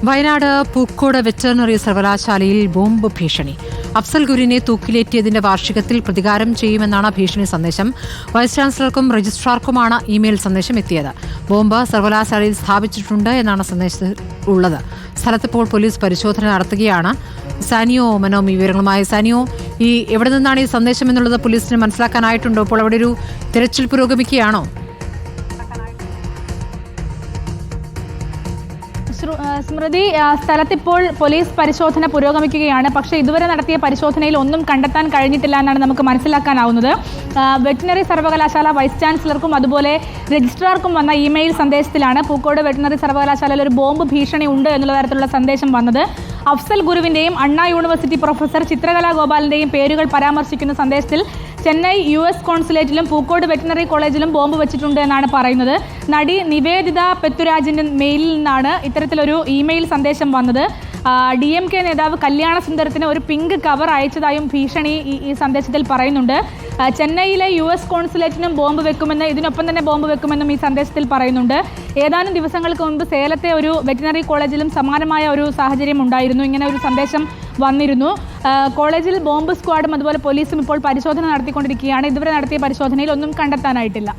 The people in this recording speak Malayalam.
വയനാട് പൂക്കോട് വെറ്ററിനറി സർവകലാശാലയിൽ ബോംബ് ഭീഷണി. അഫ്സൽ ഗുരുവിനെ തൂക്കിലേറ്റിയതിന്റെ വാർഷികത്തിൽ പ്രതികാരം ചെയ്യുമെന്നാണ് ഭീഷണി സന്ദേശം. വൈസ് ചാൻസലർക്കും രജിസ്ട്രാർക്കുമാണ് ഇമെയിൽ സന്ദേശം എത്തിയത്. ബോംബ് സർവകലാശാലയിൽ സ്ഥാപിച്ചിട്ടുണ്ട് എന്നാണ് സന്ദേശത്തിൽ ഉള്ളത്. സ്ഥലത്തിപ്പോൾ പോലീസ് പരിശോധന നടത്തുകയാണ്. സാനിയോ മനോമി വിവരങ്ങളുമായി. സാനിയോ, എവിടെ നിന്നാണ് ഈ സന്ദേശം എന്നുള്ളത് പോലീസിന് മനസ്സിലാക്കാനായിട്ടുണ്ടോ? ഇപ്പോൾ അവിടെ ഒരു തിരച്ചിൽ പുരോഗമിക്കുകയാണോ? സ്മൃതി, സ്ഥലത്തിപ്പോൾ പോലീസ് പരിശോധന പുരോഗമിക്കുകയാണ്. പക്ഷേ ഇതുവരെ നടത്തിയ പരിശോധനയിൽ ഒന്നും കണ്ടെത്താൻ കഴിഞ്ഞിട്ടില്ല എന്നാണ് നമുക്ക് മനസ്സിലാക്കാനാവുന്നത്. വെറ്റിനറി സർവകലാശാല വൈസ് ചാൻസലർക്കും അതുപോലെ രജിസ്ട്രാർക്കും വന്ന ഇമെയിൽ സന്ദേശത്തിലാണ് പൂക്കോട് വെറ്റിനറി സർവകലാശാലയിൽ ഒരു ബോംബ് ഭീഷണി ഉണ്ട് എന്നുള്ള തരത്തിലുള്ള സന്ദേശം വന്നത്. അഫ്സൽ ഗുരുവിൻ്റെയും അണ്ണാ യൂണിവേഴ്സിറ്റി പ്രൊഫസർ ചിത്രകലാ ഗോപാലിൻ്റെയും പേരുകൾ പരാമർശിക്കുന്ന സന്ദേശത്തിൽ ചെന്നൈ US കോൺസുലേറ്റിലും പൂക്കോട് വെറ്റിനറി കോളേജിലും ബോംബ് വെച്ചിട്ടുണ്ട് എന്നാണ് പറയുന്നത്. നടി നിവേദിത പെത്തുരാജിൻ്റെ മെയിലിൽ നിന്നാണ് ഇത്തരത്തിലൊരു ഇമെയിൽ സന്ദേശം വന്നത്. DMK നേതാവ് കല്യാണ സുന്ദരത്തിന് ഒരു പിങ്ക് കവർ അയച്ചതായും ഭീഷണി ഈ സന്ദേശത്തിൽ പറയുന്നുണ്ട്. ചെന്നൈയിലെ US കോൺസുലേറ്റിനും ബോംബ് വെക്കുമെന്ന്, ഇതിനൊപ്പം തന്നെ ബോംബ് വെക്കുമെന്നും ഈ സന്ദേശത്തിൽ പറയുന്നുണ്ട്. ഏതാനും ദിവസങ്ങൾക്ക് മുൻപ് സേലത്തെ ഒരു വെറ്റിനറി കോളേജിലും സമാനമായ ഒരു സാഹചര്യം ഉണ്ടായിരുന്നു. ഇങ്ങനെ ഒരു സന്ദേശം വന്നിരുന്നു. കോളേജിൽ ബോംബ് സ്ക്വാഡും അതുപോലെ പോലീസും ഇപ്പോൾ പരിശോധന നടത്തിക്കൊണ്ടിരിക്കുകയാണ്. ഇതുവരെ നടത്തിയ പരിശോധനയിൽ ഒന്നും കണ്ടെത്താനായിട്ടില്ല.